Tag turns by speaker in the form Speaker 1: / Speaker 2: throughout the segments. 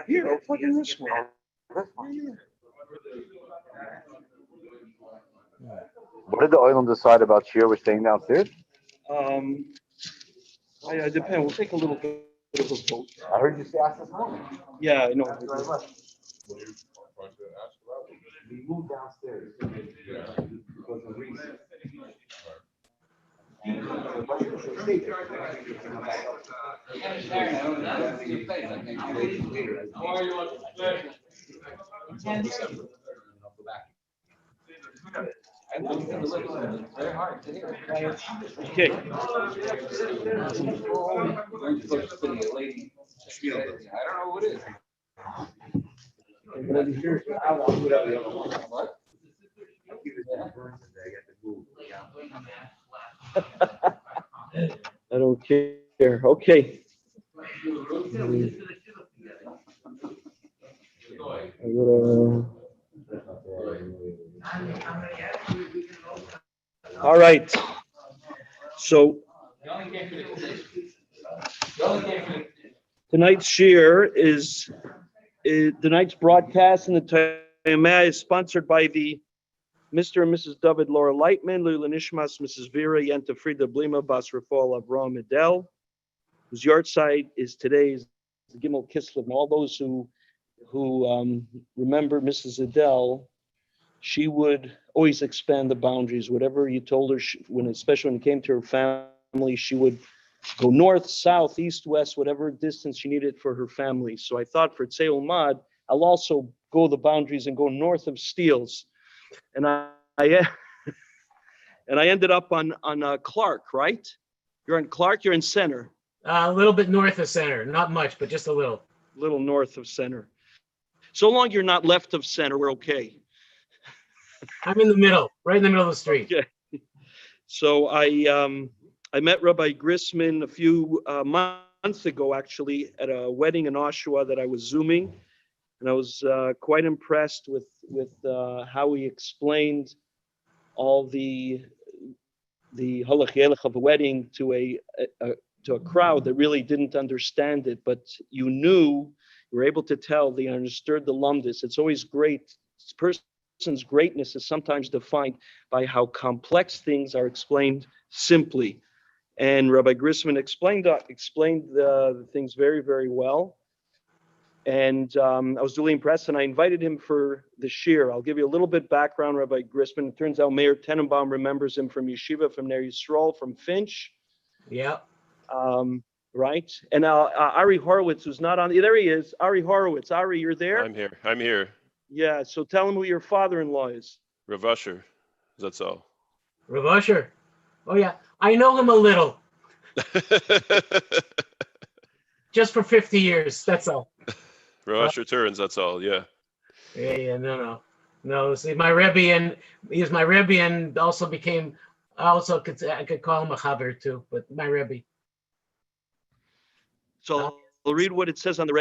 Speaker 1: Here, I'll plug in this one.
Speaker 2: What did the oil decide about Shir? We're staying downstairs?
Speaker 1: I depend. We'll take a little bit of a vote.
Speaker 2: I heard you say ask this morning.
Speaker 1: Yeah, I know.
Speaker 2: Thank you very much. We moved downstairs because of reason.
Speaker 1: Okay. I don't care. Okay. All right. So tonight's shir is tonight's broadcast in the Tzehulmad is sponsored by the Mr. and Mrs. David Laura Lightman, Lula Nishmas, Mrs. Vera Yenta Frida Blima Bas Rafal Avraham Adel, whose yard site is today's Gimel Kislev. And all those who remember Mrs. Adel, she would always expand the boundaries. Whatever you told her, especially when it came to her family, she would go north, south, east, west, whatever distance she needed for her family. So I thought for Tzehulmad, I'll also go the boundaries and go north of Steeles. And I ended up on Clark, right? You're on Clark, you're in Center.
Speaker 3: A little bit north of Center, not much, but just a little.
Speaker 1: Little north of Center. So long you're not left of Center, we're okay.
Speaker 3: I'm in the middle, right in the middle of the street.
Speaker 1: Okay. So I met Rabbi Grysman a few months ago, actually, at a wedding in Oshawa that I was Zooming. And I was quite impressed with how he explained all the halach yelech of a wedding to a crowd that really didn't understand it, but you were able to tell they understood the lumdis. It's always great. Person's greatness is sometimes defined by how complex things are explained simply. And Rabbi Grysman explained the things very, very well. And I was really impressed, and I invited him for the shir. I'll give you a little bit background, Rabbi Grysman. It turns out Mayor Tenenbaum remembers him from Yeshiva, from Ner Yisroel, from Finch.
Speaker 3: Yeah.
Speaker 1: Right? And Ari Horowitz, who's not on, there he is. Ari Horowitz. Ari, you're there?
Speaker 4: I'm here.
Speaker 1: Yeah, so tell him who your father-in-law is.
Speaker 4: Rav Usher, that's all.
Speaker 3: Rav Usher. Oh, yeah. I know him a little. Just for 50 years, that's all.
Speaker 4: Rav Usher turns, that's all, yeah.
Speaker 3: Yeah, no. See, my Rebbe, he was my Rebbe, and also became, I could call him a chaver too, but my Rebbe.
Speaker 1: So I'll read what it says on the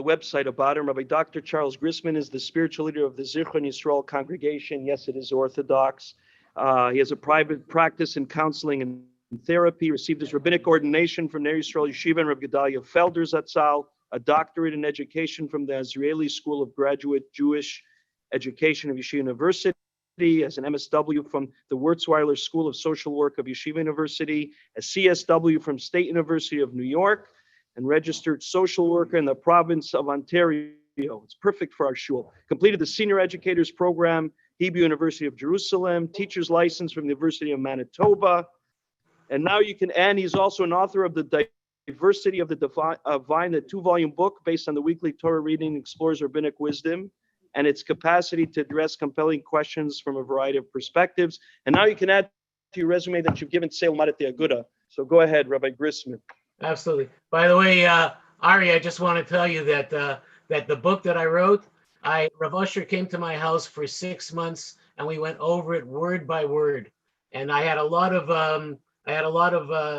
Speaker 1: website about him. Rabbi Dr. Charles Grysman is the spiritual leader of the Zichron Yisroel congregation. Yes, it is Orthodox. He has a private practice in counseling and therapy, received his rabbinic ordination from Ner Yisroel Yeshiva and Rabbi Gedalia Felder Zatzal, a doctorate in education from the Azrieli School of Graduate Jewish Education of Yeshiva University, as an MSW from the Wurzweiler School of Social Work of Yeshiva University, a CSW from State University of New York, and registered social worker in the province of Ontario. It's perfect for our shul. Completed the senior educators program, Hebrew University of Jerusalem, teacher's license from the University of Manitoba. And now and he's also an author of the Diversity of the Divine, a 2-volume book based on the weekly Torah reading, explores rabbinic wisdom and its capacity to address compelling questions from a variety of perspectives. And now you can add to your resume that you've given Tzehulmad at the Aguda. So go ahead, Rabbi Grysman.
Speaker 3: Absolutely. By the way, Ari, I just want to tell you that the book that I wrote, Rav Usher came to my house for 6 months, and we went over it word by word. And I had a lot of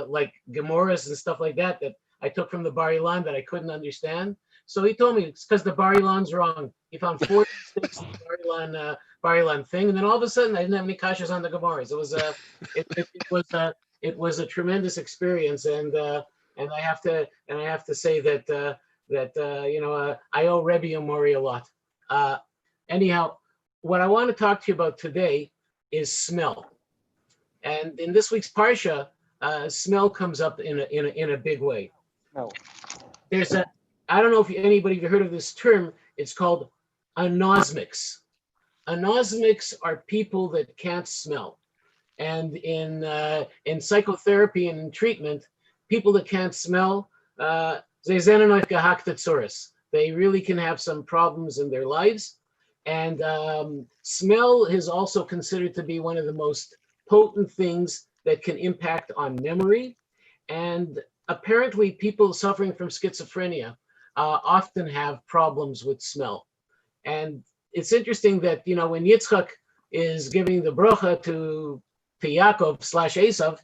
Speaker 3: like Gemaras and stuff like that I took from the Bar Ilan that I couldn't understand. So he told me it's because the Bar Ilan's wrong. He found 4 mistakes in the Bar Ilan thing, and then all of a sudden I didn't have any kashas on the Gemaras. It was a tremendous experience, and I have to say that that I owe Rebbe and Mori a lot. Anyhow, what I want to talk to you about today is smell. And in this week's parsha, smell comes up in a big way.
Speaker 1: No.
Speaker 3: I don't know if anybody have heard of this term. It's called anosmics. Anosmics are people that can't smell. And in psychotherapy and in treatment, people that can't smell, they really can have some problems in their lives. And smell is also considered to be one of the most potent things that can impact on memory. And apparently people suffering from schizophrenia often have problems with smell. And it's interesting that, when Yitzchak is giving the bracha to Yaakov / Esav,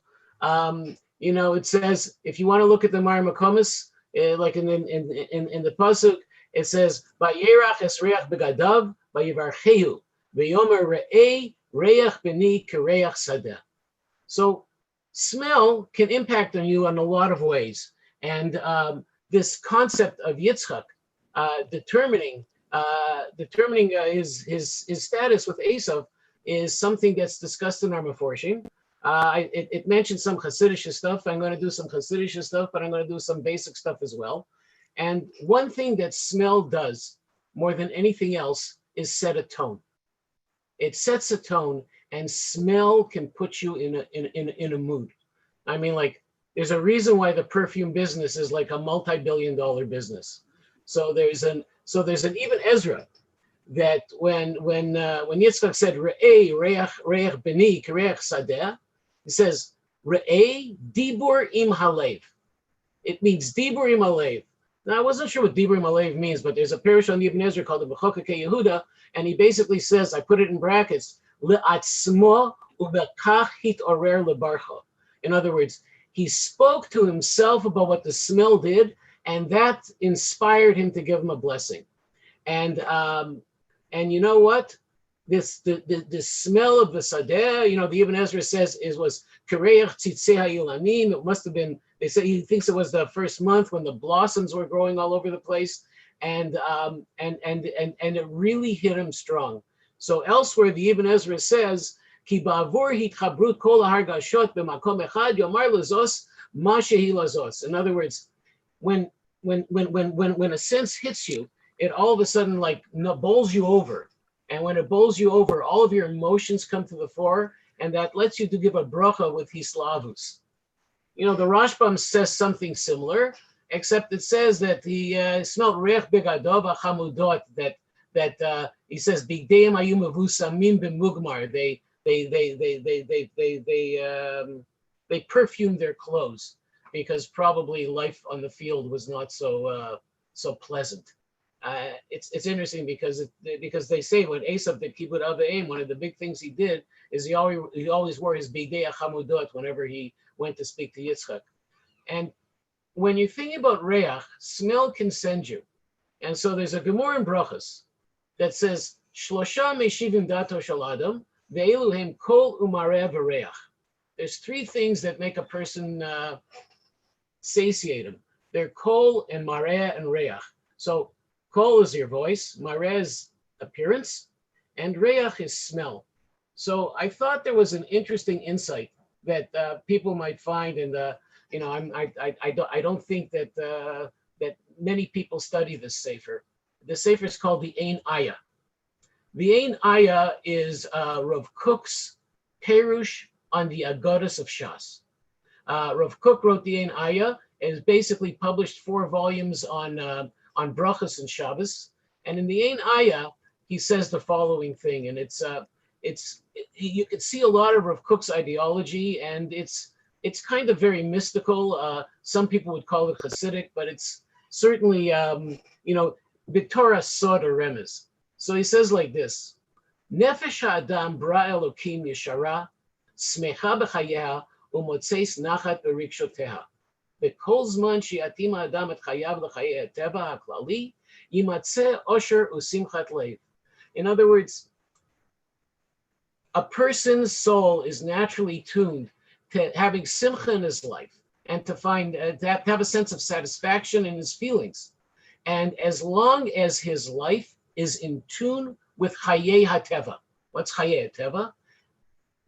Speaker 3: it says, if you want to look at the Mar Makomis, like in the pasuk, it says, "Vayerach es reach begadav, vayivarchehu, vayomer re'ei reach beni kereach sadeh." So smell can impact on you in a lot of ways, and this concept of Yitzchak determining his status with Esav is something that's discussed in our Meforshim. It mentions some Hasidic stuff. I'm going to do some Hasidic stuff, but I'm going to do some basic stuff as well. And one thing that smell does more than anything else is set a tone. It sets a tone, and smell can put you in a mood. I mean, like, there's a reason why the perfume business is like a multi-billion-dollar business. So there's an even Ezra that when Yitzchak said Re'ei reach beni kereach sadeh, he says Re'ei dibur im halev. It means dibur im halev. Now I wasn't sure what dibur im halev means, but there's a parish on Ibn Ezra called the Bechokekei Yehuda, and he basically says, I put it in brackets, le'atzmo ubekach hitorer lebarcha. In other words, he spoke to himself about what the smell did, and that inspired him to give him a blessing. And you know what? The smell of the sadeh, the Ibn Ezra says was kareach tzitzei ha'ilanim. It must have been. They say he thinks it was the first month when the blossoms were growing all over the place, and it really hit him strong. So elsewhere, the Ibn Ezra says, "Ki ba'avur hitchabrut kol hargashot b'makom echad yomar lazos ma shehi lazos." In other words, when a sense hits you, it all of a sudden like bowls you over. And when it bowls you over, all of your emotions come to the fore, and that lets you to give a bracha with hislavus. The Rashbam says something similar, except it says that he smelled reich begadov achamudot, that he says bigdeim ayu mevusamim b'mugmar. They perfumed their clothes because probably life on the field was not so pleasant. It's interesting because they say when Esav did Kibbut Avayim, one of the big things he did is he always wore his bigdei achamudot whenever he went to speak to Yitzchak. And when you think about reach, smell can send you. And so there's a Gemara in Brachos that says Shlosha meshivim dato shel adam ve'elu hem kol umareh v'reach. There's three things that make a person satiate him. They're kol and mareh and reach. So kol is your voice, mareh is appearance, and reach is smell. So I thought there was an interesting insight that people might find, and I don't think that many people study this sefer. The sefer is called the Ein Aya. The Ein Aya is Rav Kook's perush on the Agodas of Shas. Rav Kook wrote the Ein Aya. It is basically published 4 volumes on brachas and Shabbos. And in the Ein Aya, he says the following thing, and you can see a lot of Rav Kook's ideology, and it's kind of very mystical. Some people would call it Hasidic, but it's certainly B'Torah Sod or Remez. So he says like this: Nefesh ha'adam bra Elokim yeshara, smecha b'chayeha, umotzeis nachat b'rikshoteh. B'kol zman she'yatim ha'adam et chayav l'chayei ha'teva ha'klali, yimatzeh osher u'simchat leiv. In other words, a person's soul is naturally tuned to having simcha in his life and to find to have a sense of satisfaction in his feelings. And as long as his life is in tune with Chayei HaTeva. What's Chayei HaTeva?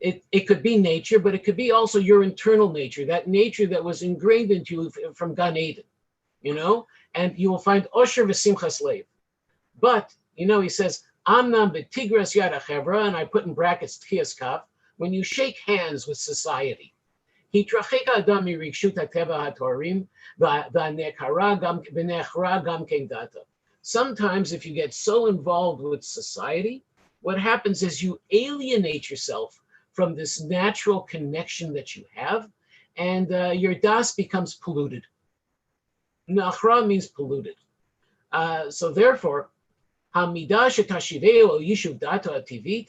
Speaker 3: It could be nature, but it could be also your internal nature, that nature that was ingrained into you from Gan Eden, and you will find Osher v'simchas leiv. But, he says, Amnam betigras yad hachevra, and I put in brackets tchias kaf, when you shake hands with society. Hitracheka adam mirikshut hateva hatorim v'nechara gam ken data. Sometimes if you get so involved with society, what happens is you alienate yourself from this natural connection that you have, and your das becomes polluted. Nachra means polluted. So therefore, hamidah shetashiveu el yishuv dato ativit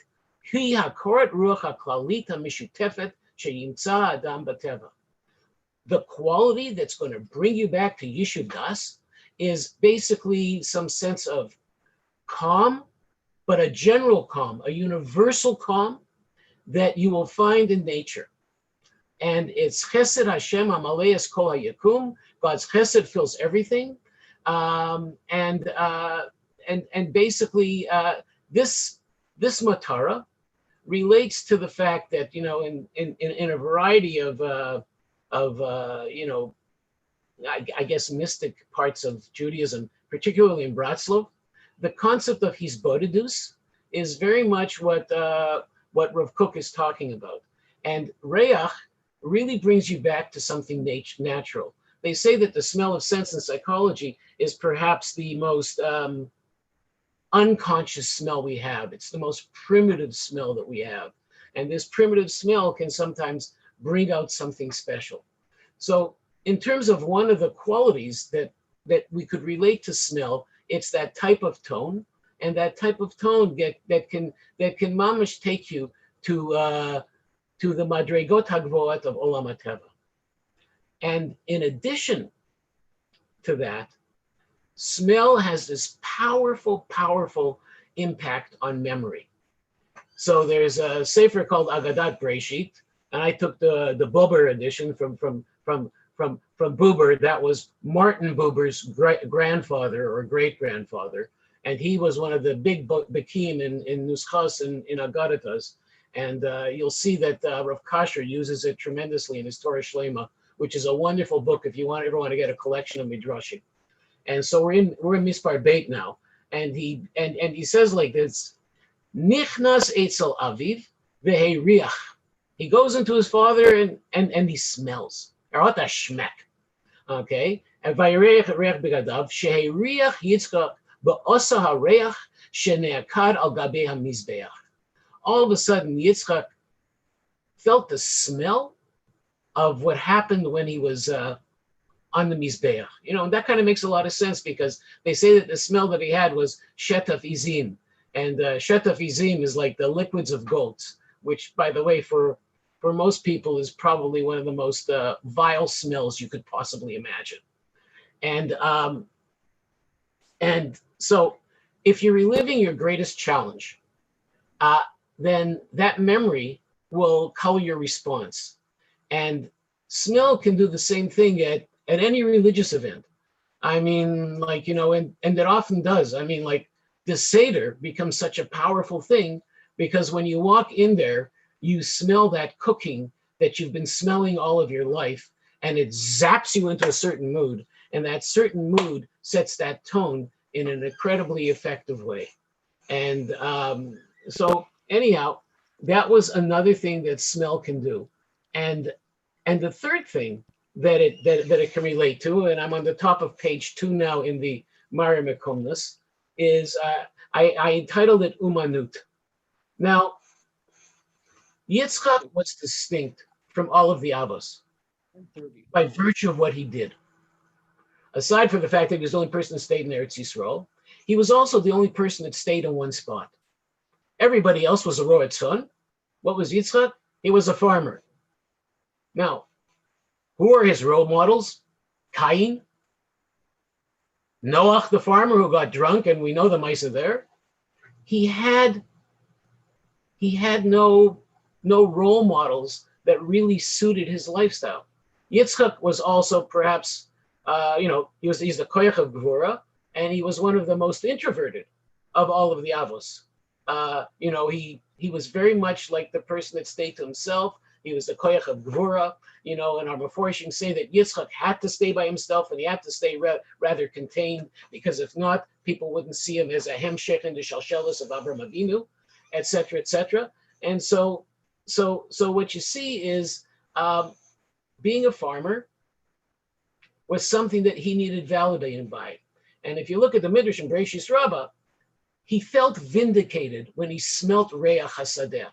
Speaker 3: hi hakorat ruach haklalit hamishutefet sheyimtza adam bateva. The quality that's going to bring you back to yishuv das is basically some sense of calm, but a general calm, a universal calm that you will find in nature. And it's Chesed Hashem Amaleis Kol HaYakum. God's Chesed fills everything. And basically this Matara relates to the fact that, in a variety of I guess mystic parts of Judaism, particularly in Bratslav, the concept of Hisbodedus is very much what Rav Kook is talking about. And Reach really brings you back to something natural. They say that the smell of sense in psychology is perhaps the most unconscious smell we have. It's the most primitive smell that we have. And this primitive smell can sometimes bring out something special. So in terms of one of the qualities that we could relate to smell, it's that type of tone. And that type of tone that can mamish take you to the madregot hagvoat of Olam HaTeva. And in addition to that, smell has this powerful impact on memory. So there's a sefer called Agadat Breshit, and I took the Buber edition from Buber. That was Martin Buber's grandfather or great grandfather. And he was one of the big Bekim in Nuschas and in Agadatas. And you'll see that Rav Kasher uses it tremendously in his Torah Shlema, which is a wonderful book if you ever want to get a collection of Midrashim. And so we're in Mispar Beit now. And he says like this, Nichnas Eitzel Aviv Vehe Riach. He goes into his father and he smells. Erot Shmek. Okay? And Vayireach Reach Begadav, Shehe Riach Yitzchak. All of a sudden, Yitzchak felt the smell of what happened when he was on the Mizbeach. And that kind of makes a lot of sense because they say that the smell that he had was Shetaf Izim. And Shetaf Izim is like the liquids of goats, which, by the way, for most people is probably one of the most vile smells you could possibly imagine. And so if you're reliving your greatest challenge, then that memory will color your response. And smell can do the same thing at any religious event. I mean, and it often does. I mean, like the Seder becomes such a powerful thing because when you walk in there, you smell that cooking that you've been smelling all of your life, and it zaps you into a certain mood. And that certain mood sets that tone in an incredibly effective way. And so anyhow, that was another thing that smell can do. And the third thing that it can relate to, and I'm on the top of page 2 now in the Mari Mekomnus, is I entitled it Umanut. Now, Yitzchak was distinct from all of the Avos by virtue of what he did. Aside from the fact that he was the only person that stayed in Eretz Yisrael, he was also the only person that stayed in one spot. Everybody else was a roet son. What was Yitzchak? He was a farmer. Now, who are his role models? Cain, Noach the farmer who got drunk, and we know the mice are there. He had no role models that really suited his lifestyle. Yitzchak was also perhaps, he's the koyach of Gvura, and he was one of the most introverted of all of the Avos. He was very much like the person that stayed to himself. He was the koyach of Gvura, and our Meforshim say that Yitzchak had to stay by himself and he had to stay rather contained, because if not, people wouldn't see him as a hemshech in the shalshelis of Avraham Avinu, etc., etc. And so what you see is being a farmer was something that he needed validating by. And if you look at the Midrash in Bereishis Rabbah, he felt vindicated when he smelt Reach HaSadeh.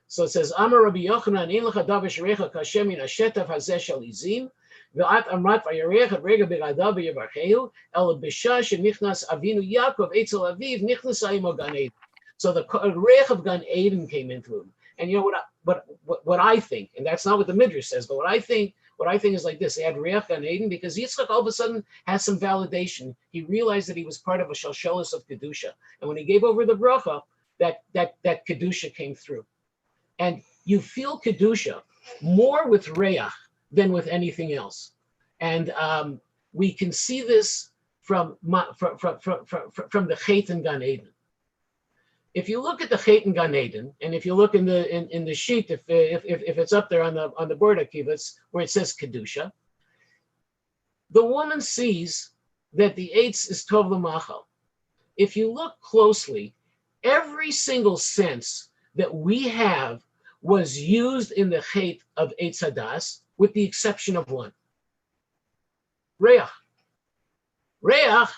Speaker 3: So it says, Amar Rabbi Yochanan, Ein lecha davar sherecha kashem min hashetaf hazeh shel izim, ve'at amrat vayarech et rega b'gadav v'yevarchehu, el b'shah shenichnas Avinu Yaakov etzel aviv nichnas imo Gan Eden. So the Reach of Gan Eden came into him. And what I think, and that's not what the Midrash says, but what I think is like this: they had Reach Gan Eden because Yitzchak all of a sudden has some validation. He realized that he was part of a shalshelis of kedusha, and when he gave over the bracha, that kedusha came through. And you feel kedusha more with Reach than with anything else, and we can see this from the Chet in Gan Eden. If you look at the Chet in Gan Eden, and if you look in the sheet, if it's up there on the board of Kibbutz where it says kedusha, the woman sees that the eitz is tov l'machal. If you look closely, every single sense that we have was used in the Chet of Eitz Hadas, with the exception of one. Reach. Reach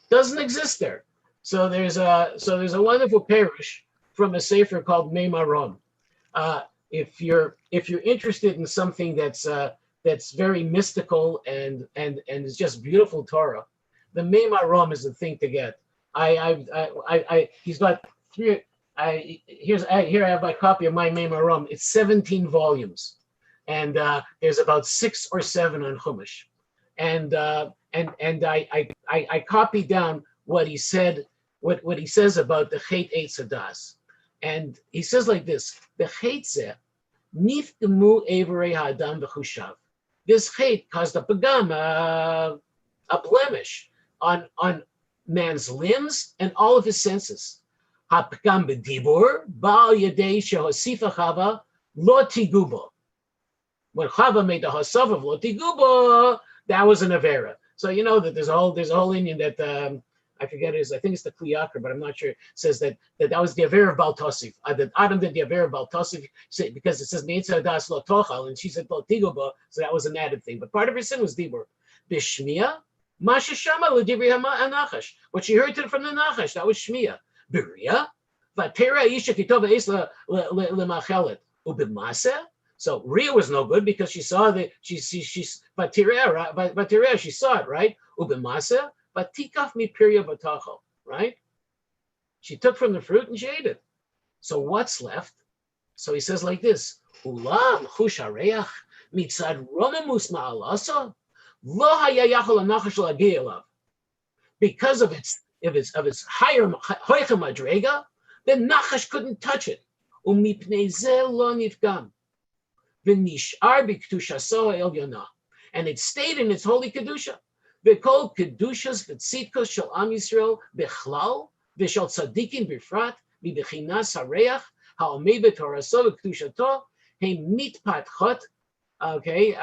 Speaker 3: doesn't exist there. So there's a wonderful parish from a sefer called Mei Marom. If you're interested in something that's very mystical and is just beautiful Torah, the Mei Marom is the thing to get. He's got three. Here I have my copy of my Mei Marom. It's 17 volumes, and there's about 6 or 7 on Chumash, and I copied down what he said. What he says about the Chet Eitz Hadas. And he says like this: the Chet zeh nifgemu evarei ha'adam v'chushav. This Chet caused a pagam, a blemish on man's limbs and all of his senses. Ha'pagam b'dibur ba'al yedei shehosifa Chava lo tigubo. When Chava made the hasav of lo tigubo, that was an avera. So you know that there's a whole Indian that I forget I think it's the Kliyakar, but I'm not sure. It says that was the Aver of Baal Tosif. That Adam did the Aver of Baal Tosif because it says Neitza Das Lo Tochal, and she said Lo Tigoba, so that was an added thing. But part of her sin was Dibur. Bishmiya, Masha Shama L'Dibri Hama Anachash. What she heard from the Nachash, that was Shmiya. Biriya, Vatera Isha Kitova Isla L'Machelet. Ubimase. So Ria was no good because she saw that she's Vatera, she saw it, right? Ubimase. But tikaf mi pirya b'tachal, right? She took from the fruit and she ate it. So what's left? So he says like this: Ulam chush hareach mitzad romamus ma'alasa lo haya yachol anachash lagi elav. Because of its higher hoicha madrega, the nachash couldn't touch it. Umipnei zeh lo nifgam v'nishar b'kedushaso elyona, and it stayed in its holy kedusha. V'kol kedushas v'tzitkos shel Am Yisrael bechlal v'shel tzaddikim b'frat mibechinas hareach ha'omei b'toraso v'kedushato heim mitpatchot. Okay.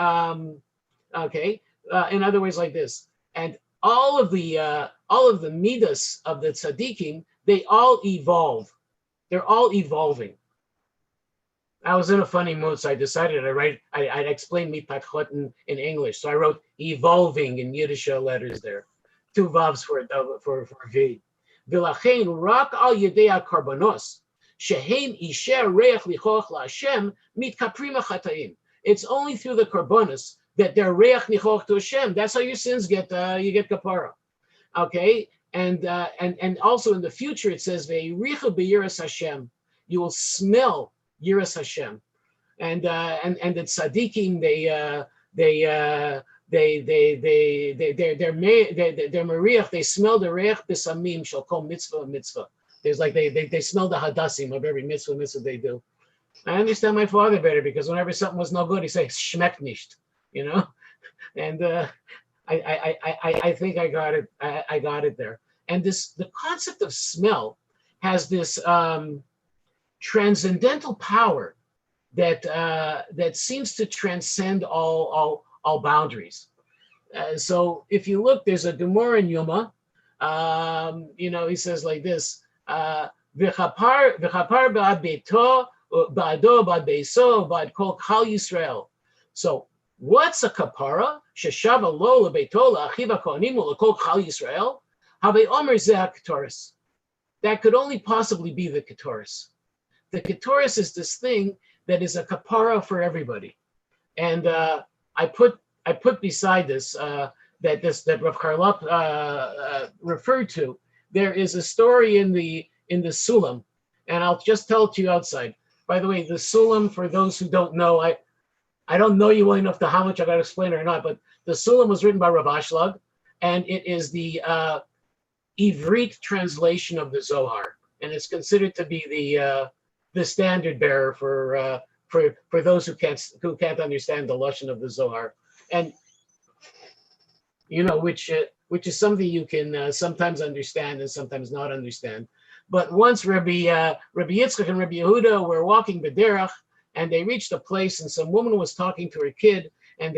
Speaker 3: In other words, like this, and all of the midas of the tzaddikim, they all evolve. They're all evolving. I was in a funny mood, so I decided I'd explain mitpatchot in English. So I wrote evolving in Yiddish letters there. 2 vavs for V. V'lachein rak al yedei karbanos sheheim isher reach lichoch laHashem mitkaprim ha'chataim. It's only through the karbanos that they're reach nichoch to Hashem. That's how your sins get you get kapara. Okay, and also in the future it says ve'iricha b'yiras Hashem. You will smell Yiras Hashem, and the tzaddikim they're mariach. They smell the reich b'samim shall call mitzvah. There's like they smell the hadassim of every mitzvah they do. I understand my father better because whenever something was no good, he says schmeckt nicht, and I think I got it. I got it there. And the concept of smell has this transcendental power that seems to transcend all boundaries. So if you look, there's a Gemara in Yoma. He says like this: "V'chapar ba'ad beito ba'ado ba'ad beiso ba'ad kol chal Yisrael." So what's a kapara? Sheshava lo lebeito la'achiv ha'kohanim u'lekol chal Yisrael. Havei omer zeh ha'ketoris. That could only possibly be the ketoris. The ketoris is this thing that is a kapara for everybody. And I put beside this that Rav Karlop referred to. There is a story in the Sulam, and I'll just tell it to you outside. By the way, the Sulam, for those who don't know, I don't know you well enough to how much I got to explain it or not, but the Sulam was written by Rav Ashlag, and it is the Ivrit translation of the Zohar, and it's considered to be the standard bearer for those who can't understand the lashon of the Zohar, and which is something you can sometimes understand and sometimes not understand. But once Rabbi Yitzchak and Rabbi Yehuda were walking b'derach, and they reached a place, and some woman was talking to her kid, and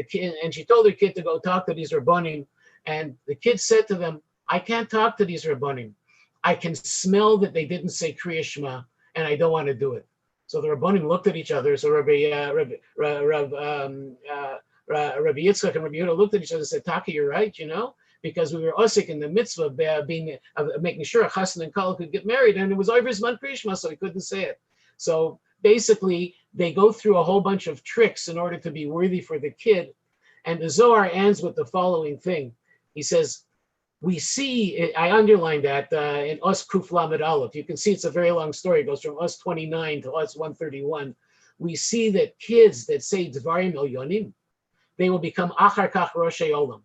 Speaker 3: she told her kid to go talk to these rabbanim, and the kid said to them, "I can't talk to these rabbanim. I can smell that they didn't say Kriya Shema, and I don't want to do it." So the rabbanim looked at each other. So Rabbi Yitzchak and Rabbi Yehuda looked at each other and said, "Taka, you're right, because we were osik in the mitzvah of making sure a chassan and kala could get married, and it was over his man Kriya Shema, so he couldn't say it." So basically, they go through a whole bunch of tricks in order to be worthy for the kid. And the Zohar ends with the following thing. He says, we see, I underlined that in Us Kuf Lamed Aleph. You can see it's a very long story. It goes from Us 29 to Us 131. We see that kids that say Dvarim Elyonim, they will become Achar Kach Roshei Olam.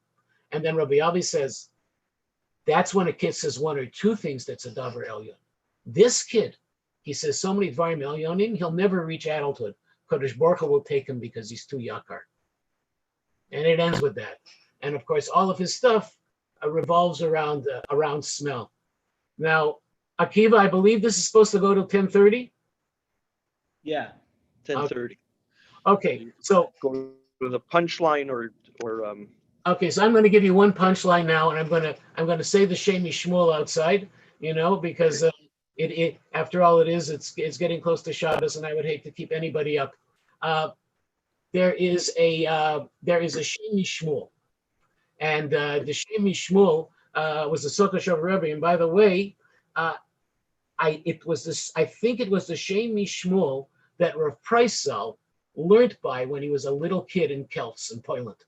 Speaker 3: And then Rabbi Avi says, that's when a kid says one or two things that's a Davar Elyon. This kid, he says so many Dvarim Elyonim, he'll never reach adulthood. Kodesh Baruch Hu will take him because he's too yakar. And it ends with that. And of course, all of his stuff revolves around smell. Now, Akiva, I believe this is supposed to go to 10:30.
Speaker 1: Yeah, 10:30.
Speaker 3: Okay, so
Speaker 1: go to the punchline or
Speaker 3: okay, so I'm going to give you one punchline now, and I'm going to say the Shem Yishmuel outside, because it after all it's getting close to Shabbos, and I would hate to keep anybody up. There is a Shem Yishmuel. And the Shem Yishmuel was the Sokosh of Rebbe. And by the way, I think it was the Shem Yishmuel that Rav Preissel learned by when he was a little kid in Kelts in Poland.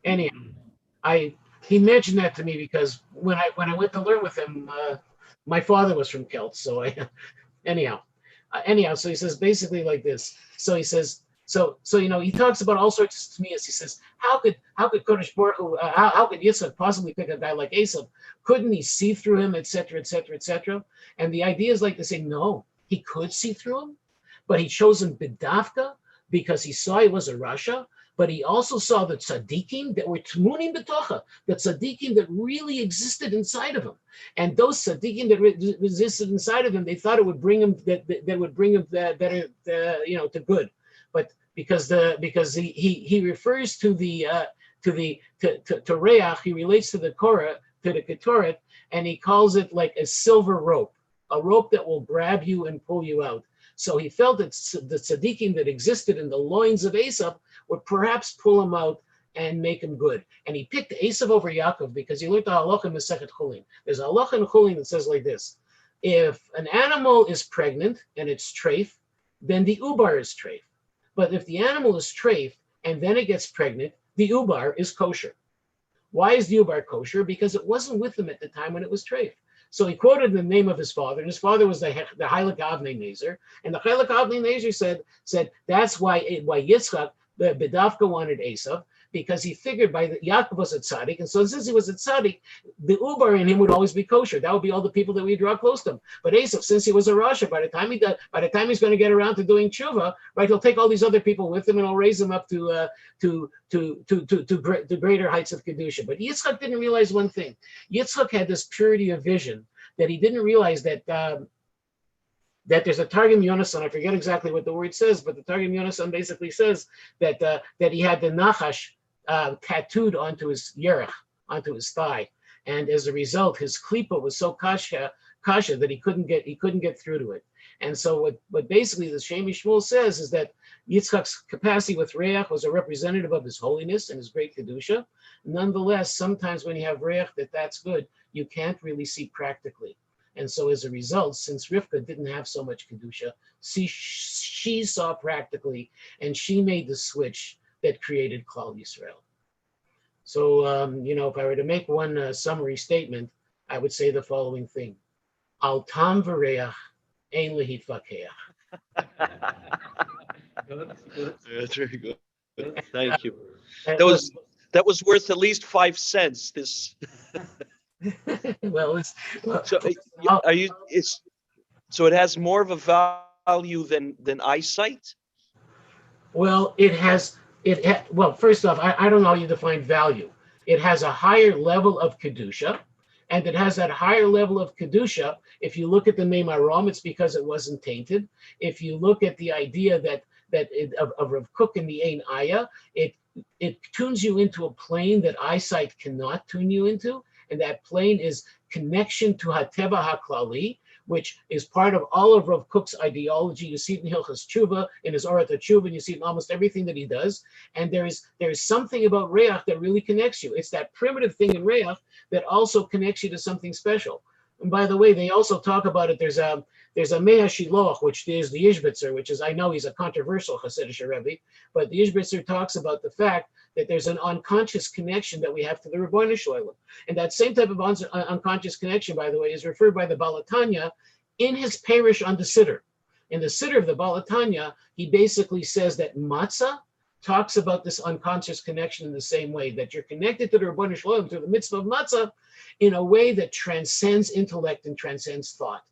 Speaker 3: Anyhow, he mentioned that to me because when I went to learn with him, my father was from Kelts. So anyhow, so he says basically like this. So he says. So he talks about all sorts of smias. He says, how could Kodesh Baruch Hu, how could Yitzchak possibly pick a guy like Esav? Couldn't he see through him, etc., etc., etc.? And the idea is like to say, no, he could see through him, but he chose him b'davka because he saw he was a rasha, but he also saw the tzaddikim that were tmunim b'tocha, the tzaddikim that really existed inside of him. And those tzaddikim that existed inside of him, they thought it would bring him that would bring him better, to good. But because he refers to Reach, he relates to the Korah, to the Ketoret, and he calls it like a silver rope, a rope that will grab you and pull you out. So he felt that the tzaddikim that existed in the loins of Esav would perhaps pull him out and make him good. And he picked Esav over Yaakov because he learned the halacha in Masechet Chulin. There's a halacha in Chulin that says like this: if an animal is pregnant and it's treif, then the ubar is treif. But if the animal is treif and then it gets pregnant, the ubar is kosher. Why is the ubar kosher? Because it wasn't with him at the time when it was treif. So he quoted the name of his father, and his father was the Heilig Avnei Nezer. And the Heilig Avnei Nezer said that's why Yitzchak, the Bedavka wanted Esav, because he figured by the Yaakov was a tzaddik, and so since he was a tzaddik, the uber in him would always be kosher. That would be all the people that we draw close to him. But Esav, since he was a rasha, by the time he's going to get around to doing tshuva, right, he'll take all these other people with him and he'll raise them up to greater heights of kedusha. But Yitzchak didn't realize one thing. Yitzchak had this purity of vision that he didn't realize that there's a Targum Yonasan. I forget exactly what the word says, but the Targum Yonasan basically says that he had the nachash tattooed onto his yerech, onto his thigh, and as a result, his klipa was so kasha that he couldn't get through to it. And so what basically the Shem Yishmuel says is that Yitzchak's capacity with reach was a representative of his holiness and his great kedusha. Nonetheless, sometimes when you have reach that's good, you can't really see practically. And so as a result, since Rivka didn't have so much kedusha, she saw practically, and she made the switch that created Klal Yisrael. So, if I were to make one summary statement, I would say the following thing: Al tam v'reach ein lehitvakeach.
Speaker 1: That's very good. Thank you. That was worth at least 5 cents. This. So it has more of a value than eyesight?
Speaker 3: Well, well, first off, I don't know how you define value. It has a higher level of kedusha, and it has that higher level of kedusha. If you look at the Mei Marom, it's because it wasn't tainted. If you look at the idea of Rav Kook in the Ein Aya, it tunes you into a plane that eyesight cannot tune you into. And that plane is connection to Hateva HaKlali, which is part of all of Rav Kook's ideology. You see it in Hilchas Tshuva, in his Orat HaTshuva, and you see it in almost everything that he does. And there is something about Reach that really connects you. It's that primitive thing in Reach that also connects you to something special. And by the way, they also talk about it. There's a Mea Shiloach, which is the Ishbitzer, which is, I know he's a controversial Hasidic Rebbe, but the Ishbitzer talks about the fact that there's an unconscious connection that we have to the Rebbeinu Shalom. And that same type of unconscious connection, by the way, is referred by the Balatanya in his parish on the Siddur. In the Siddur of the Balatanya, he basically says that matzah talks about this unconscious connection in the same way, that you're connected to the Rebbeinu Shalom through the mitzvah of matzah in a way that transcends intellect and transcends thought.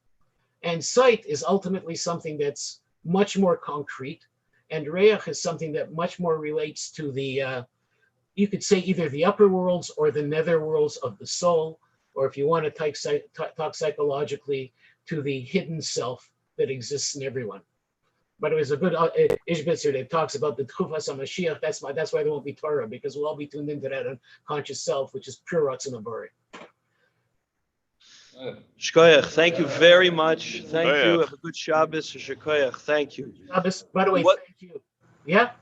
Speaker 3: And sight is ultimately something that's much more concrete, and reach is something that much more relates to the, you could say either the upper worlds or the nether worlds of the soul, or if you want to talk psychologically, to the hidden self that exists in everyone. But it was a good Ishbitzer that talks about the Tchufas HaMashiach. That's why there won't be Torah, because we'll all be tuned into that unconscious self, which is pure Ratzon HaBorei.
Speaker 1: Shkoyach, thank you very much. Thank you. Have a good Shabbos. Shkoyach, thank you.
Speaker 3: Shabbos, by the way, thank you. Yeah?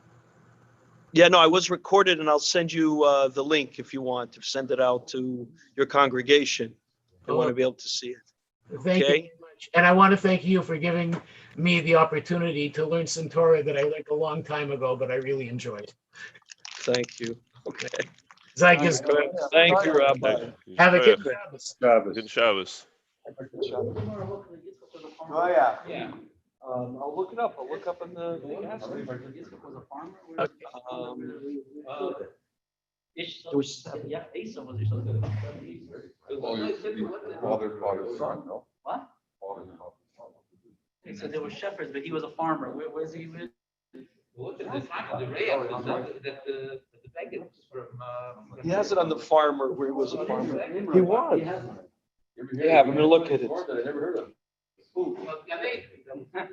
Speaker 1: Yeah, no, I was recorded, and I'll send you the link if you want to send it out to your congregation. They want to be able to see it.
Speaker 3: Thank you very much. And I want to thank you for giving me the opportunity to learn some Torah that I learned a long time ago, but I really enjoyed.
Speaker 1: Thank you. Okay.
Speaker 3: Thank
Speaker 1: you, Rabbi.
Speaker 3: Have a good Shabbos.
Speaker 4: Good Shabbos.
Speaker 2: Oh, yeah.
Speaker 1: Yeah. I'll look it up. I'll look up in the.
Speaker 2: Father's son, no?
Speaker 5: What? He said there were shepherds, but he was a farmer. Where's he with?
Speaker 6: Look at this, the rail, the package from.
Speaker 1: He has it on the farmer where he was a farmer. He was. Yeah, I'm gonna look at it.
Speaker 2: I never heard of.
Speaker 5: Yeah.